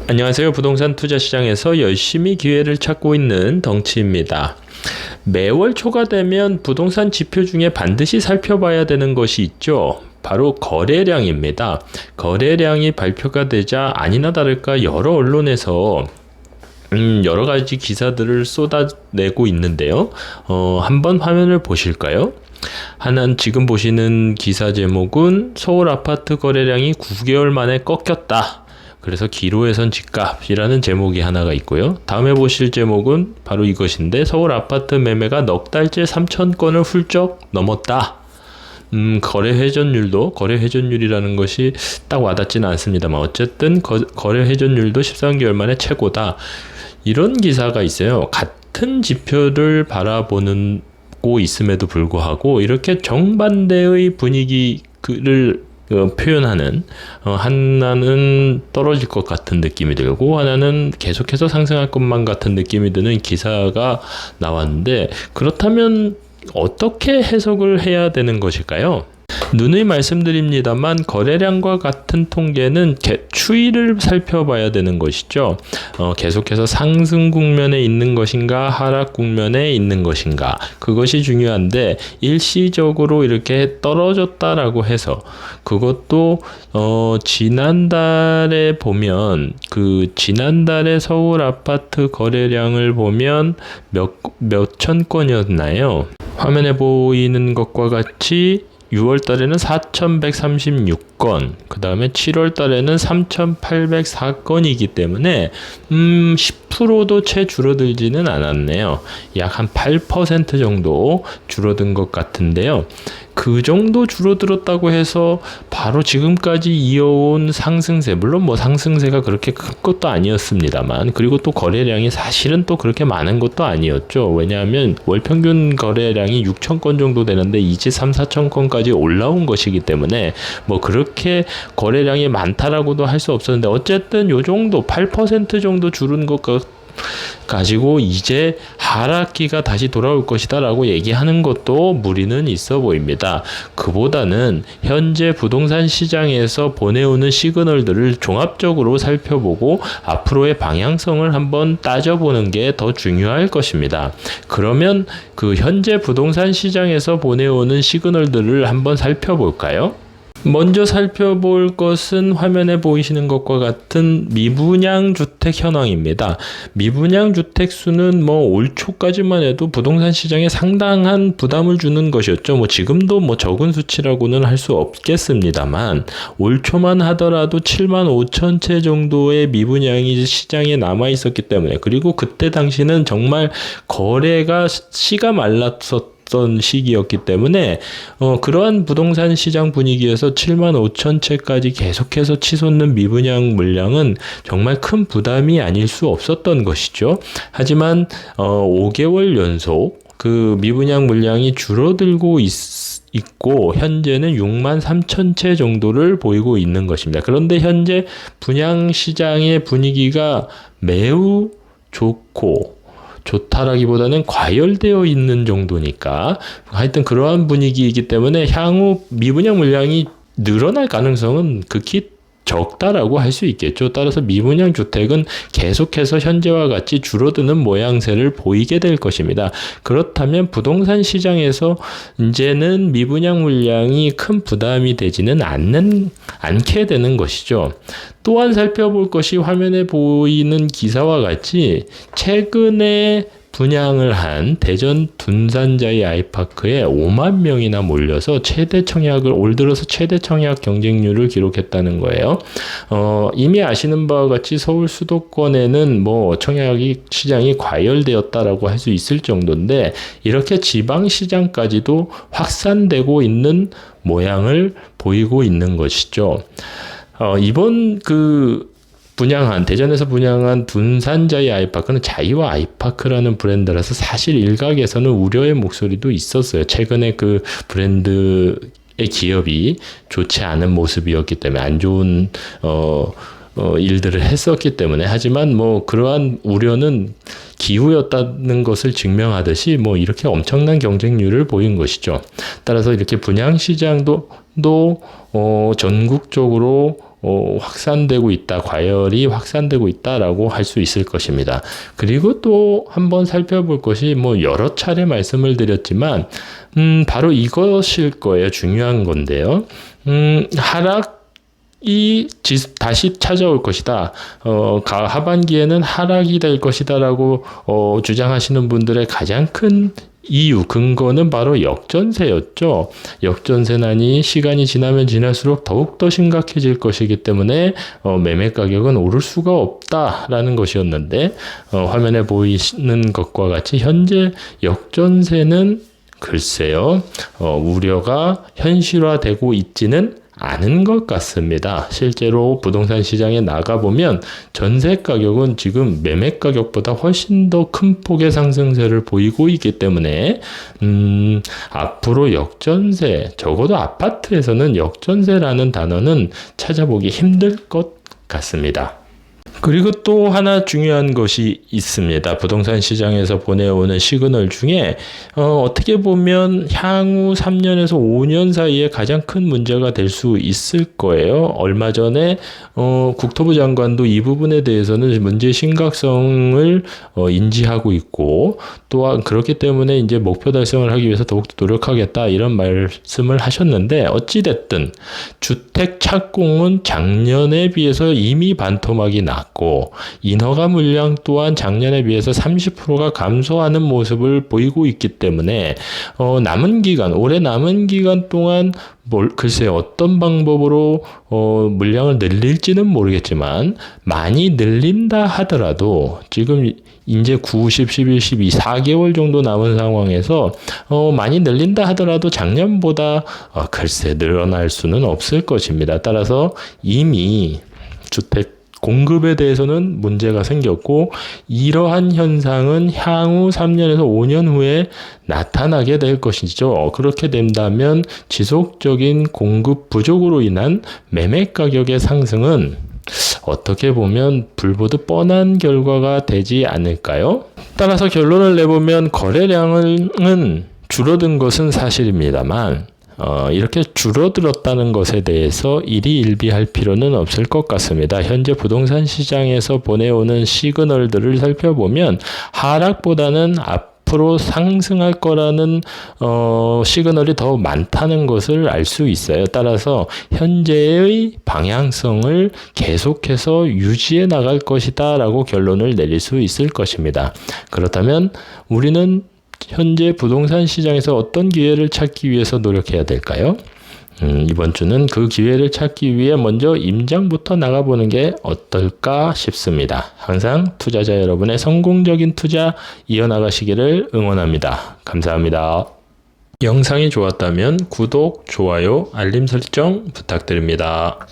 안녕하세요. 부동산 투자 시장에서 열심히 기회를 찾고 있는 덩치입니다. 매월 초가 되면 부동산 지표 중에 반드시 살펴봐야 되는 것이 있죠. 바로 거래량입니다. 거래량이 발표가 되자 아니나 다를까 여러 언론에서 여러 가지 기사들을 쏟아내고 있는데요. 한번 화면을 보실까요? 하나는 지금 보시는 기사 제목은 서울 아파트 거래량이 9개월 만에 꺾였다. 그래서 기로에선 집값이라는 제목이 하나가 있고요. 다음에 보실 제목은 바로 이것인데 서울 아파트 매매가 넉 달째 3,000건을 훌쩍 넘었다. 거래 회전율이라는 것이 딱 와닿지는 않습니다만 어쨌든 거래 회전율도 13개월 만에 최고다. 이런 기사가 있어요. 같은 지표를 바라보고 있음에도 불구하고 이렇게 정반대의 분위기를 표현하는 하나는 떨어질 것 같은 느낌이 들고 하나는 계속해서 상승할 것만 같은 느낌이 드는 기사가 나왔는데, 그렇다면 어떻게 해석을 해야 되는 것일까요? 누누이 말씀드립니다만 거래량과 같은 통계는 추이를 살펴봐야 되는 것이죠. 계속해서 상승 국면에 있는 것인가 하락 국면에 있는 것인가, 그것이 중요한데 일시적으로 이렇게 떨어졌다라고 해서 그것도 지난달에 보면 지난달에 서울 아파트 거래량을 보면 몇천 건이었나요? 화면에 보이는 것과 같이 6월 달에는 4,136건, 그 다음에 7월 달에는 3,804건이기 때문에 10%도 채 줄어들지는 않았네요. 약 한 8% 정도 줄어든 것 같은데요. 그 정도 줄어들었다고 해서 바로 지금까지 이어온 상승세, 물론 상승세가 그렇게 큰 것도 아니었습니다만, 그리고 또 거래량이 사실은 또 그렇게 많은 것도 아니었죠. 왜냐하면 월 평균 거래량이 6,000건 정도 되는데 이제 3,4,000건까지 올라온 것이기 때문에 그렇게 거래량이 많다라고도 할 수 없었는데, 어쨌든 요 정도 8% 정도 줄은 것 가지고 이제 하락기가 다시 돌아올 것이다 라고 얘기하는 것도 무리는 있어 보입니다. 그보다는 현재 부동산 시장에서 보내오는 시그널들을 종합적으로 살펴보고 앞으로의 방향성을 한번 따져보는 게 더 중요할 것입니다. 그러면 현재 부동산 시장에서 보내오는 시그널들을 한번 살펴볼까요? 먼저 살펴볼 것은 화면에 보이시는 것과 같은 미분양 주택 현황입니다. 미분양 주택 수는 올 초까지만 해도 부동산 시장에 상당한 부담을 주는 것이었죠. 지금도 적은 수치라고는 할 수 없겠습니다만 올 초만 하더라도 7만 5천 채 정도의 미분양이 시장에 남아 있었기 때문에, 그리고 그때 당시는 정말 거래가 씨가 말랐었던 시기였기 때문에 그러한 부동산 시장 분위기에서 7만 5천 채까지 계속해서 치솟는 미분양 물량은 정말 큰 부담이 아닐 수 없었던 것이죠. 하지만 5개월 연속 미분양 물량이 줄어들고 있고 현재는 6만 3천 채 정도를 보이고 있는 것입니다. 그런데 현재 분양 시장의 분위기가 매우 좋다라기보다는 과열되어 있는 정도니까 하여튼 그러한 분위기이기 때문에 향후 미분양 물량이 늘어날 가능성은 극히 적다라고 할 수 있겠죠. 따라서 미분양 주택은 계속해서 현재와 같이 줄어드는 모양새를 보이게 될 것입니다. 그렇다면 부동산 시장에서 이제는 미분양 물량이 큰 부담이 되지는 않게 되는 것이죠. 또한 살펴볼 것이 화면에 보이는 기사와 같이 최근에 분양을 한 대전 둔산자이 아이파크에 5만 명이나 몰려서 올 들어서 최대 청약 경쟁률을 기록했다는 거예요. 이미 아시는 바와 같이 서울 수도권에는 청약 시장이 과열되었다라고 할 수 있을 정도인데, 이렇게 지방 시장까지도 확산되고 있는 모양을 보이고 있는 것이죠. 이번 대전에서 분양한 둔산자이 아이파크는 자이와 아이파크라는 브랜드라서 사실 일각에서는 우려의 목소리도 있었어요. 최근에 브랜드의 기업이 좋지 않은 모습이었기 때문에, 안 좋은 일들을 했었기 때문에. 하지만 그러한 우려는 기후였다는 것을 증명하듯이 이렇게 엄청난 경쟁률을 보인 것이죠. 따라서 이렇게 분양 시장도 전국적으로 확산되고 있다, 과열이 확산되고 있다라고 할 수 있을 것입니다. 그리고 또 한번 살펴볼 것이 여러 차례 말씀을 드렸지만 바로 이것일 거예요. 중요한 건데요. 하락이 다시 찾아올 것이다. 하반기에는 하락이 될 것이다라고 주장하시는 분들의 가장 큰 이유, 근거는 바로 역전세였죠. 역전세난이 시간이 지나면 지날수록 더욱더 심각해질 것이기 때문에 매매 가격은 오를 수가 없다라는 것이었는데 화면에 보이는 것과 같이 현재 역전세는 글쎄요, 우려가 현실화되고 있지는 않은 것 같습니다. 실제로 부동산 시장에 나가보면 전세 가격은 지금 매매 가격보다 훨씬 더 큰 폭의 상승세를 보이고 있기 때문에 앞으로 역전세, 적어도 아파트에서는 역전세라는 단어는 찾아보기 힘들 것 같습니다. 그리고 또 하나 중요한 것이 있습니다. 부동산 시장에서 보내오는 시그널 중에 어떻게 보면 향후 3년에서 5년 사이에 가장 큰 문제가 될 수 있을 거예요. 얼마 전에 국토부 장관도 이 부분에 대해서는 문제의 심각성을 인지하고 있고, 또한 그렇기 때문에 이제 목표 달성을 하기 위해서 더욱더 노력하겠다 이런 말씀을 하셨는데, 어찌됐든 주택 착공은 작년에 비해서 이미 반토막이 났고 인허가 물량 또한 작년에 비해서 30%가 감소하는 모습을 보이고 있기 때문에 올해 남은 기간 동안 글쎄 어떤 방법으로 물량을 늘릴지는 모르겠지만, 많이 늘린다 하더라도 지금 이제 9, 10, 11, 12, 4개월 정도 남은 상황에서 많이 늘린다 하더라도 작년보다 글쎄 늘어날 수는 없을 것입니다. 따라서 이미 주택 공급에 대해서는 문제가 생겼고, 이러한 현상은 향후 3년에서 5년 후에 나타나게 될 것이죠. 그렇게 된다면 지속적인 공급 부족으로 인한 매매 가격의 상승은 어떻게 보면 불보듯 뻔한 결과가 되지 않을까요? 따라서 결론을 내보면 거래량은 줄어든 것은 사실입니다만 이렇게 줄어들었다는 것에 대해서 일희일비할 필요는 없을 것 같습니다. 현재 부동산 시장에서 보내오는 시그널들을 살펴보면 하락보다는 앞으로 상승할 거라는 시그널이 더 많다는 것을 알 수 있어요. 따라서 현재의 방향성을 계속해서 유지해 나갈 것이다 라고 결론을 내릴 수 있을 것입니다. 그렇다면 우리는 현재 부동산 시장에서 어떤 기회를 찾기 위해서 노력해야 될까요? 이번 주는 그 기회를 찾기 위해 먼저 임장부터 나가보는 게 어떨까 싶습니다. 항상 투자자 여러분의 성공적인 투자 이어나가시기를 응원합니다. 감사합니다. 영상이 좋았다면 구독, 좋아요, 알림 설정 부탁드립니다.